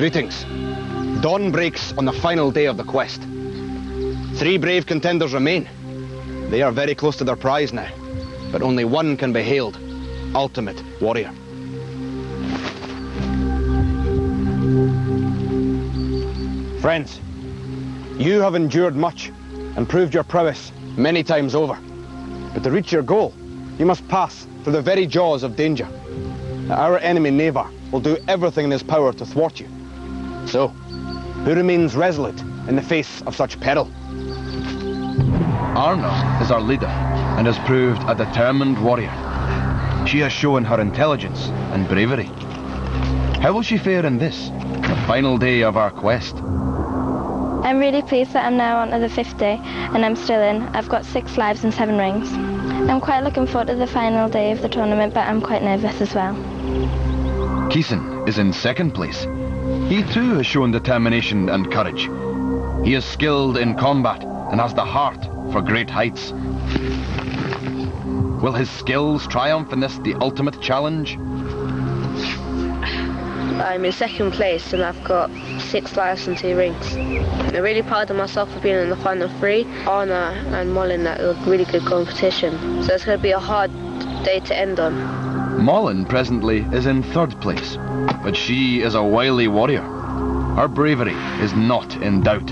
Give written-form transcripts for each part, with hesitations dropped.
Greetings. Dawn breaks on the final day of the quest. 3 brave contenders remain. They are very close to their prize now, but only one can be hailed ultimate warrior. Friends, you have endured much and proved your prowess many times over. But to reach your goal, you must pass through the very jaws of danger. Our enemy, Navar, will do everything in his power to thwart you. So, who remains resolute in the face of such peril? Arna is our leader and has proved a determined warrior. She has shown her intelligence and bravery. How will she fare in this, the final day of our quest? I'm really pleased that I'm now on to the 5th day and I'm still in. I've got 6 lives and 7 rings. I'm quite looking forward to the final day of the tournament, but I'm quite nervous as well. Keeson is in 2nd place. He too has shown determination and courage. He is skilled in combat and has the heart for great heights. Will his skills triumph in this, the ultimate challenge? I'm in 2nd place and I've got 6 lives and 2 rings. I'm really proud of myself for being in the final 3. Arna and Molin, that was a really good competition. So it's going to be a hard day to end on. Molin presently is in 3rd place, but she is a wily warrior. Her bravery is not in doubt.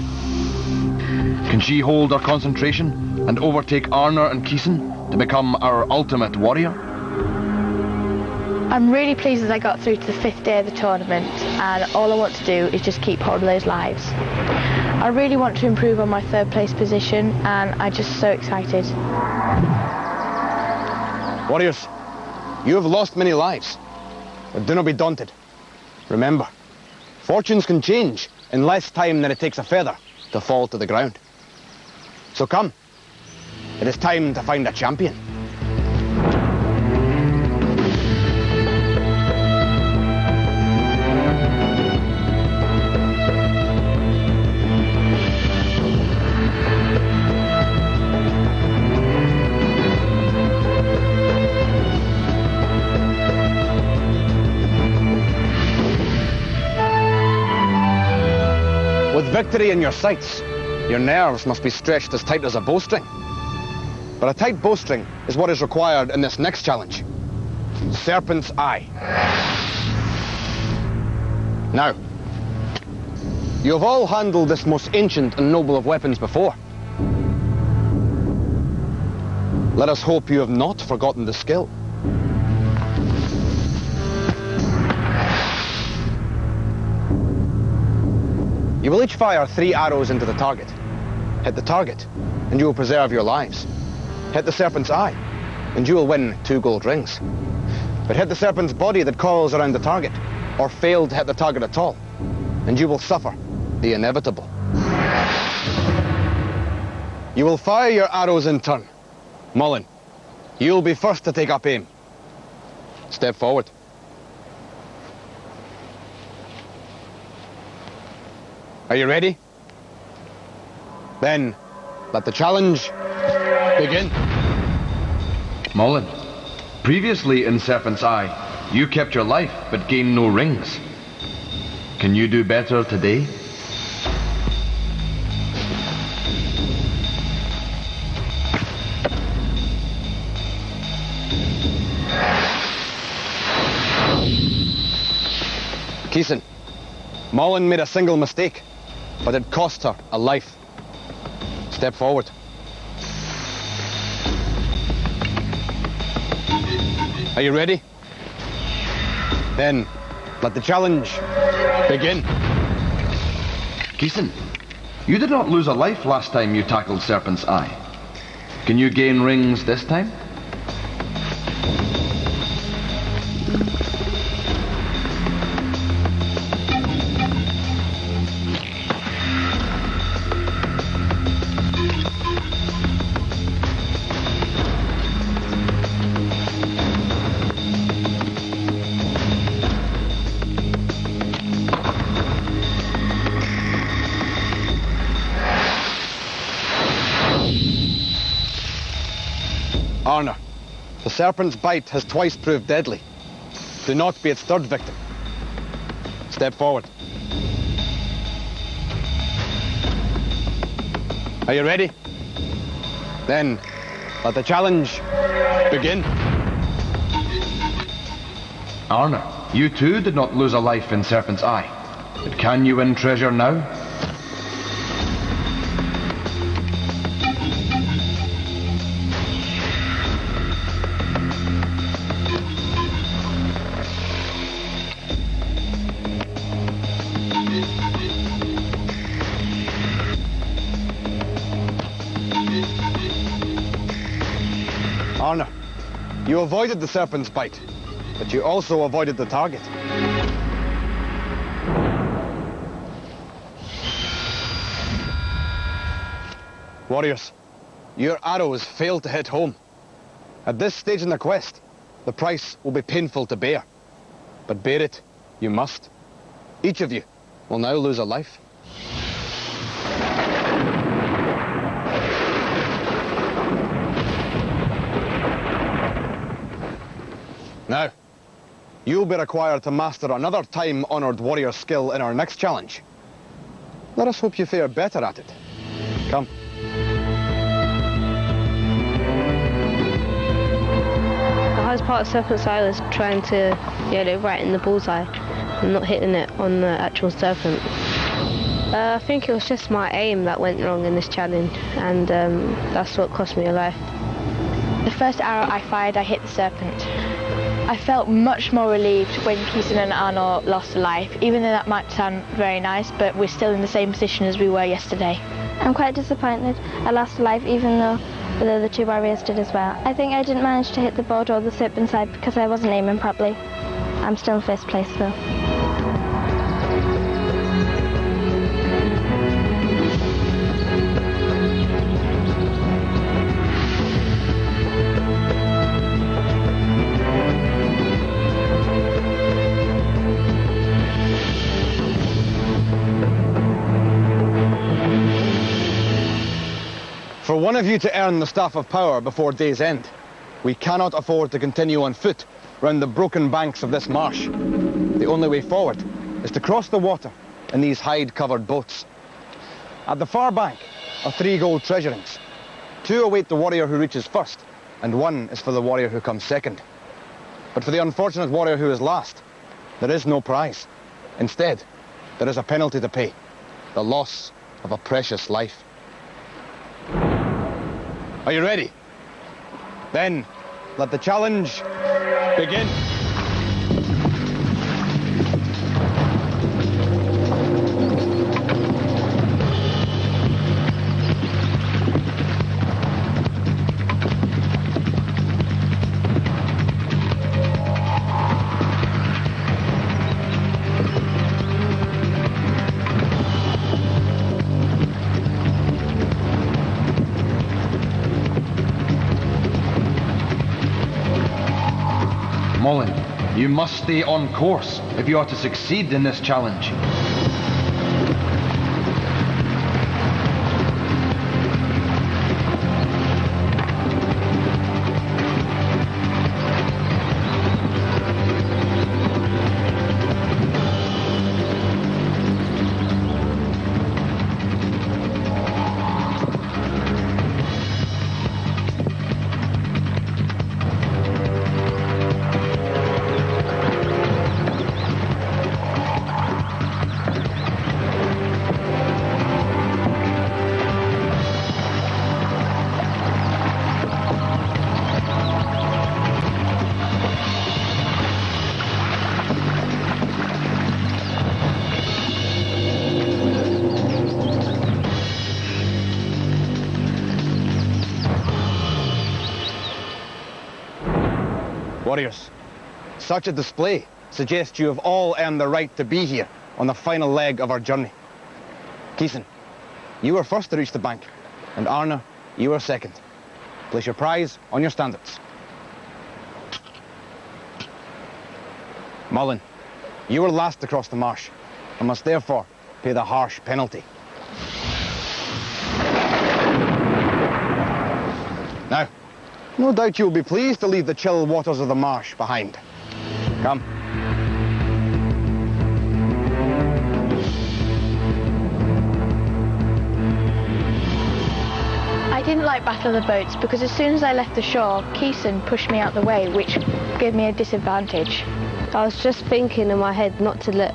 Can she hold her concentration and overtake Arna and Keeson to become our ultimate warrior? I'm really pleased that I got through to the 5th day of the tournament, and all I want to do is just keep hold of those lives. I really want to improve on my 3rd place position, and I'm just so excited. Warriors, you have lost many lives, but do not be daunted. Remember, fortunes can change in less time than it takes a feather to fall to the ground. So come, it is time to find a champion. With victory in your sights, your nerves must be stretched as tight as a bowstring. But a tight bowstring is what is required in this next challenge. Serpent's Eye. Now, you have all handled this most ancient and noble of weapons before. Let us hope you have not forgotten the skill. You will each fire 3 arrows into the target. Hit the target, and you will preserve your lives. Hit the serpent's eye, and you will win 2 gold rings. But hit the serpent's body that coils around the target, or fail to hit the target at all, and you will suffer the inevitable. You will fire your arrows in turn. Molin, you will be first to take up aim. Step forward. Are you ready? Then, let the challenge begin. Molin, previously in Serpent's Eye, you kept your life but gained no rings. Can you do better today? Keeson, Molin made a single mistake, but it cost her a life. Step forward. Are you ready? Then, let the challenge begin. Keeson, you did not lose a life last time you tackled Serpent's Eye. Can you gain rings this time? Arna, the serpent's bite has twice proved deadly. Do not be its 3rd victim. Step forward. Are you ready? Then, let the challenge begin. Arna, you too did not lose a life in Serpent's Eye. But can you win treasure now? Arna, you avoided the serpent's bite, but you also avoided the target. Warriors, your arrows failed to hit home. At this stage in the quest, the price will be painful to bear. But bear it, you must. Each of you will now lose a life. Now, you'll be required to master another time-honoured warrior skill in our next challenge. Let us hope you fare better at it. Come. The hardest part of Serpent's Eye was trying to get it right in the bullseye and not hitting it on the actual serpent. I think it was just my aim that went wrong in this challenge, and that's what cost me a life. The first arrow I fired, I hit the serpent. I felt much more relieved when Keeson and Arno lost a life, even though that might sound very nice, but we're still in the same position as we were yesterday. I'm quite disappointed I lost a life, even though the other two warriors did as well. I think I didn't manage to hit the board or the serpent side because I wasn't aiming properly. I'm still in first place though. For one of you to earn the Staff of Power before day's end, we cannot afford to continue on foot round the broken banks of this marsh. The only way forward is to cross the water in these hide-covered boats. At the far bank are 3 gold treasure rings. 2 await the warrior who reaches first, and 1 is for the warrior who comes second. But for the unfortunate warrior who is last, there is no prize. Instead, there is a penalty to pay: the loss of a precious life. Are you ready? Then, let the challenge begin. Mullen, you must stay on course if you are to succeed in this challenge. Warriors, such a display suggests you have all earned the right to be here on the final leg of our journey. Keeson, you were first to reach the bank, and Arna, you were second. Place your prize on your standards. Mullen, you were last to cross the marsh, and must therefore pay the harsh penalty. Now, no doubt you will be pleased to leave the chill waters of the marsh behind. Come. didn't like Battle of the Boats because as soon as I left the shore, Keeson pushed me out the way, which gave me a disadvantage. I was just thinking in my head not to let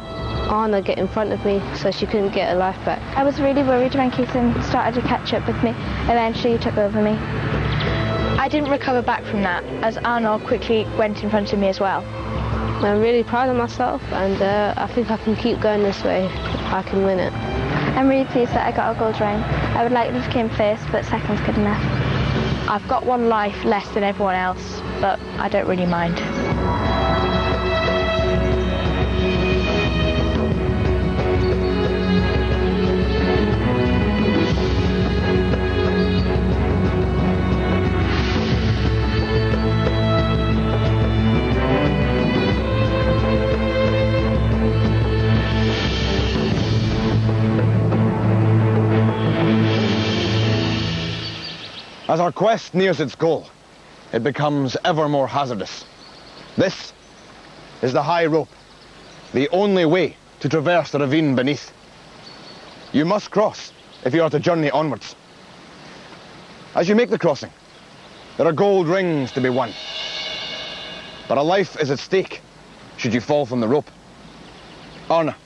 Anna get in front of me so she couldn't get her life back. I was really worried when Keeson started to catch up with me. Eventually he took over me. I didn't recover back from that, as Arnold quickly went in front of me as well. I'm really proud of myself, and I think I can keep going this way. I can win it. I'm really pleased that I got a gold ring. I would like to have came first, but second's good enough. I've got one life less than everyone else, but I don't really mind. As our quest nears its goal, it becomes ever more hazardous. This is the high rope, the only way to traverse the ravine beneath. You must cross if you are to journey onwards. As you make the crossing, there are gold rings to be won. But a life is at stake should you fall from the rope. Arna,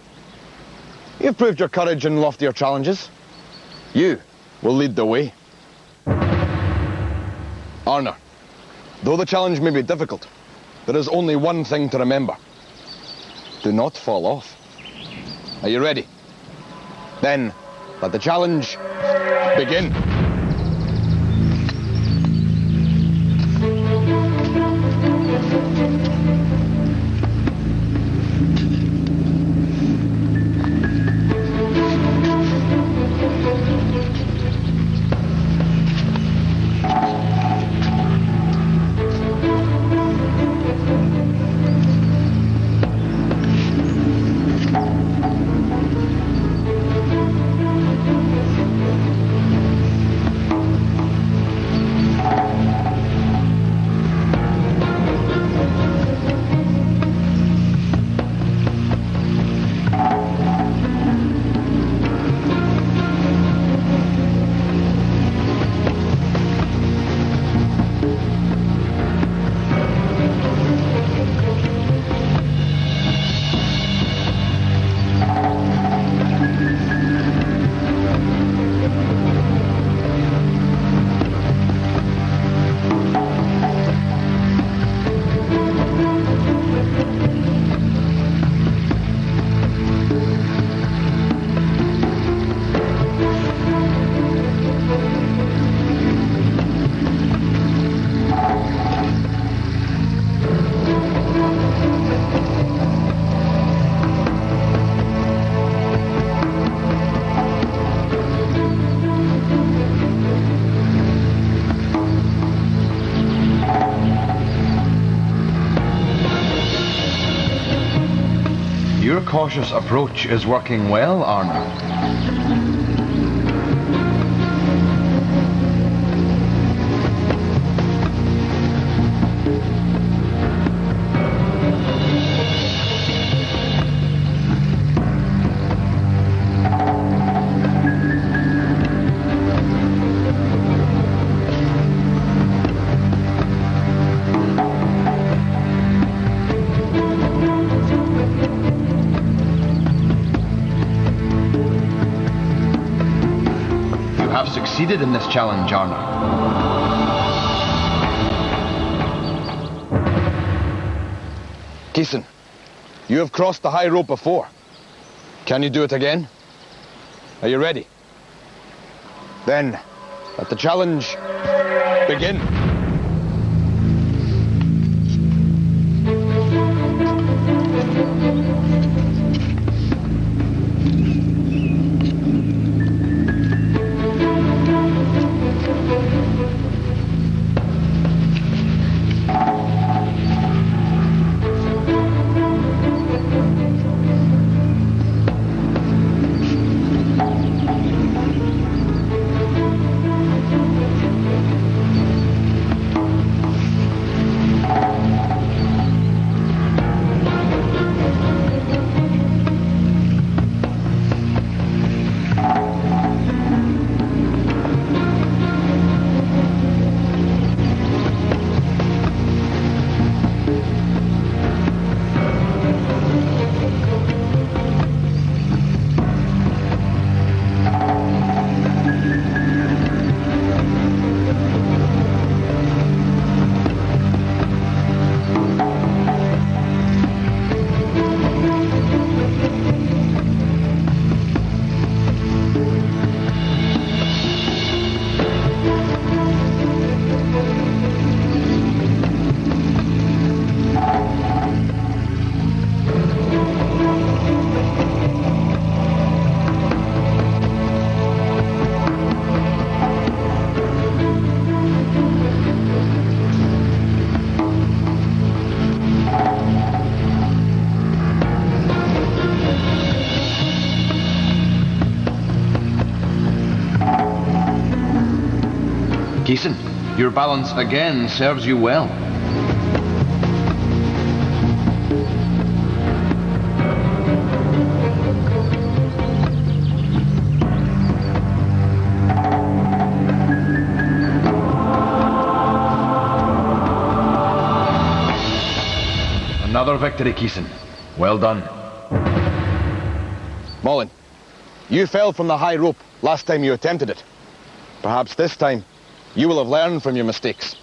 you've proved your courage in loftier challenges. You will lead the way. Arna, though the challenge may be difficult, there is only one thing to remember. Do not fall off. Are you ready? Then, let the challenge begin. Your cautious approach is working well, Arna. Succeeded in this challenge, Arna. Keeson, you have crossed the high rope before. Can you do it again? Are you ready? Then, let the challenge begin. Keeson, your balance again serves you well. Another victory, Keeson. Well done. Mullen, you fell from the high rope last time you attempted it. Perhaps this time you will have learned from your mistakes.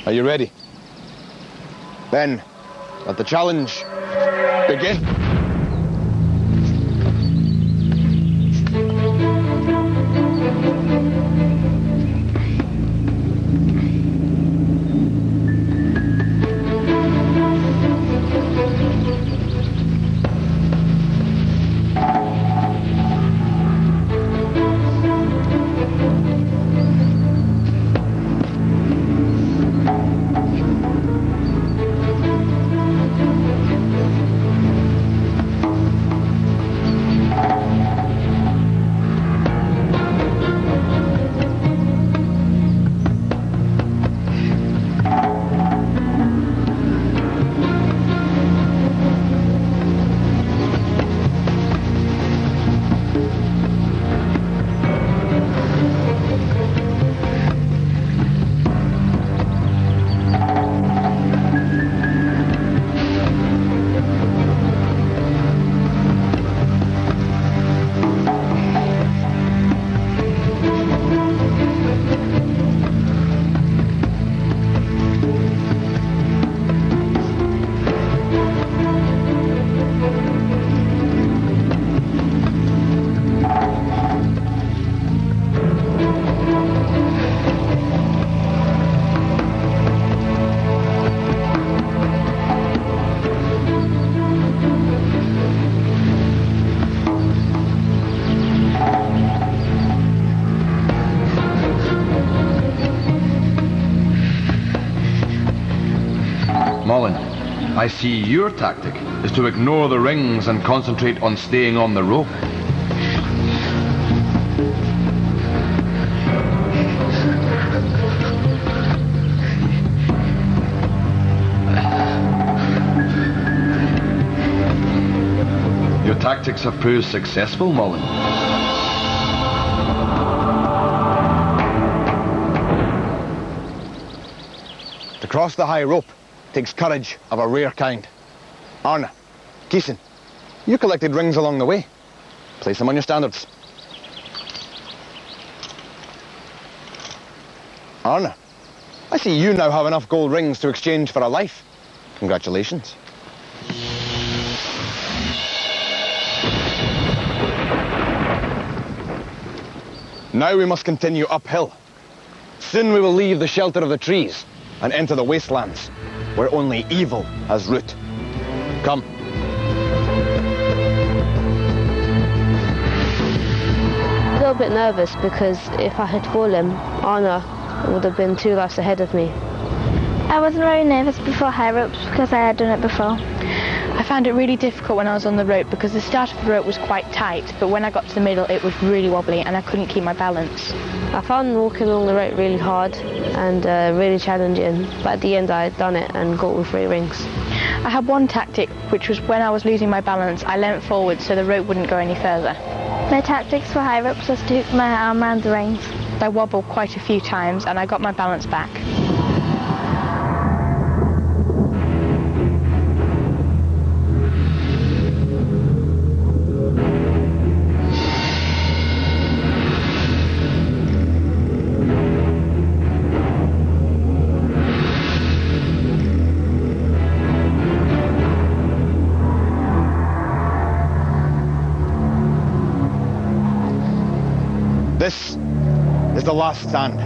Are you ready? Then, let the challenge begin. Mullen, I see your tactic is to ignore the rings and concentrate on staying on the rope. Your tactics have proved successful, Mullen. To cross the high rope takes courage of a rare kind. Arne, Keeson, you collected rings along the way. Place them on your standards. Arne, I see you now have enough gold rings to exchange for a life. Congratulations. Now we must continue uphill. Soon we will leave the shelter of the trees and enter the wastelands, where only evil has root. Come. A little bit nervous because if I had fallen, Anna would have been 2 lives ahead of me. I wasn't very nervous before high ropes because I had done it before. I found it really difficult when I was on the rope because the start of the rope was quite tight, but when I got to the middle it was really wobbly and I couldn't keep my balance. I found walking along the rope really hard and really challenging, but at the end I had done it and got all 3 rings. I had one tactic, which was when I was losing my balance, I leant forward so the rope wouldn't go any further. My tactics for high ropes was to hook my arm around the rings. I wobbled quite a few times and I got my balance back. This is the last stand.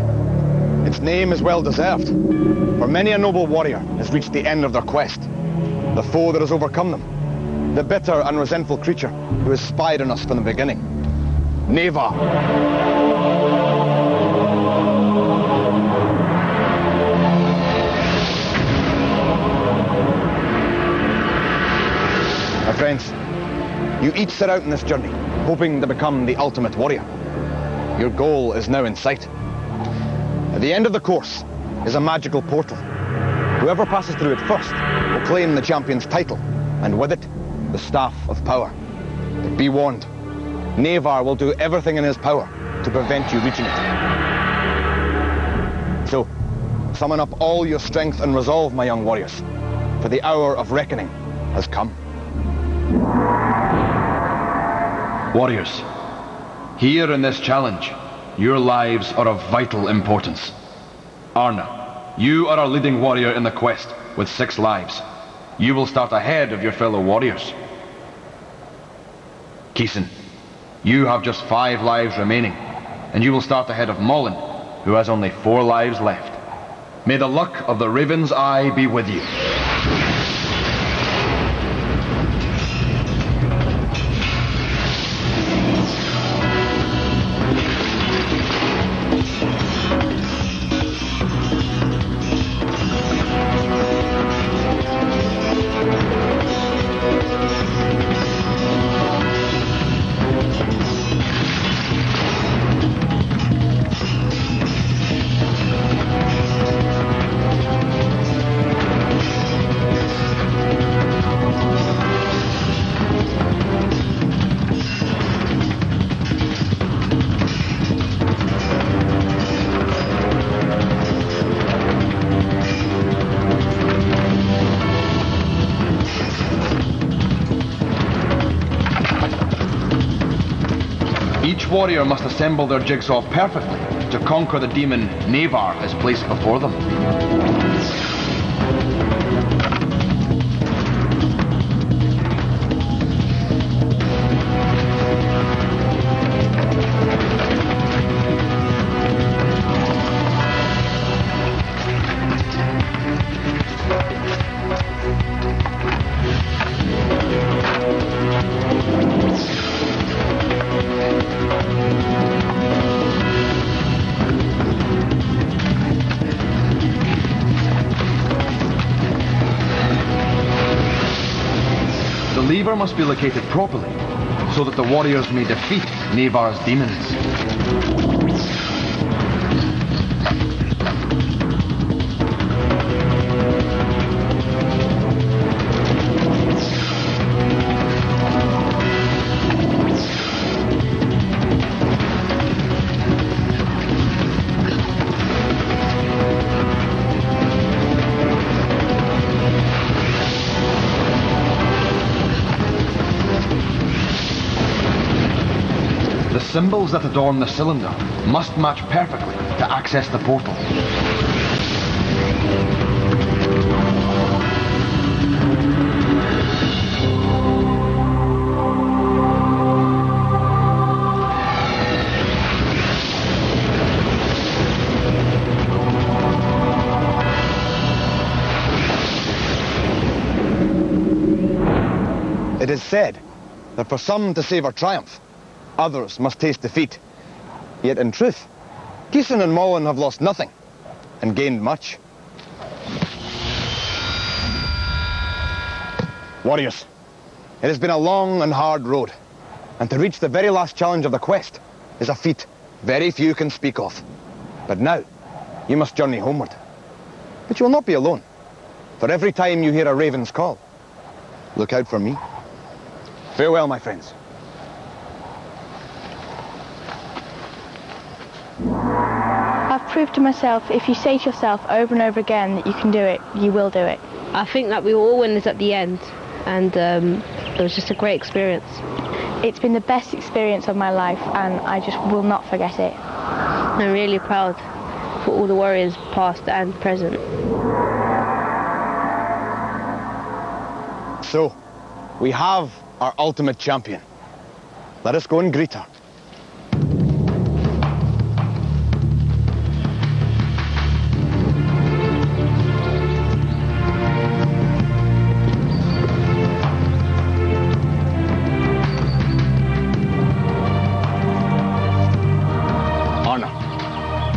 Its name is well deserved, for many a noble warrior has reached the end of their quest. The foe that has overcome them, the bitter and resentful creature who has spied on us from the beginning. Neva. My friends, you each set out on this journey, hoping to become the ultimate warrior. Your goal is now in sight. At the end of the course is a magical portal. Whoever passes through it first will claim the champion's title, and with it, the Staff of Power. But be warned, Navar will do everything in his power to prevent you reaching it. So, summon up all your strength and resolve, my young warriors, for the hour of reckoning has come. Warriors, here in this challenge, your lives are of vital importance. Arna, you are our leading warrior in the quest with 6 lives. You will start ahead of your fellow warriors. Keeson, you have just 5 lives remaining, and you will start ahead of Mullen, who has only 4 lives left. May the luck of the Raven's Eye be with you. Each warrior must assemble their jigsaw perfectly to conquer the demon Navar has placed before them. The lever must be located properly, so that the warriors may defeat Navar's demons. The symbols that adorn the cylinder must match perfectly to access the portal. It is said that for some to savour triumph, others must taste defeat. Yet in truth, Keeson and Mullen have lost nothing and gained much. Warriors, it has been a long and hard road, and to reach the very last challenge of the quest is a feat very few can speak of. But now, you must journey homeward. But you will not be alone, for every time you hear a raven's call, look out for me. Farewell, my friends. I've proved to myself, if you say to yourself over and over again that you can do it, you will do it. I think that we were all winners at the end, and it was just a great experience. It's been the best experience of my life, and I just will not forget it. I'm really proud for all the warriors, past and present. So, we have our ultimate champion. Let us go and greet her.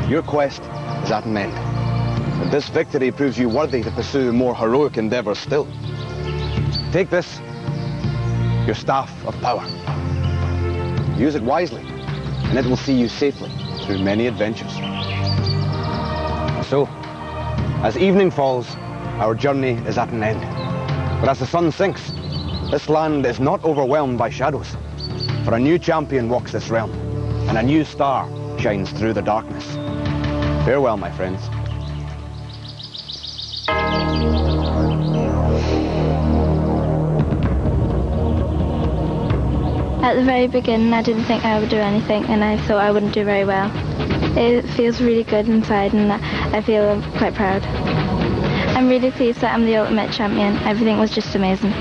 Your quest is at an end, but this victory proves you worthy to pursue more heroic endeavours still. Take this, your Staff of Power. Use it wisely, and it will see you safely through many adventures. so. As evening falls, our journey is at an end. But as the sun sinks, this land is not overwhelmed by shadows. For a new champion walks this realm, and a new star shines through the darkness. Farewell, my friends. At the very beginning, I didn't think I would do anything, and I thought I wouldn't do very well. It feels really good inside, and I feel quite proud. I'm really pleased that I'm the ultimate champion. Everything was just amazing.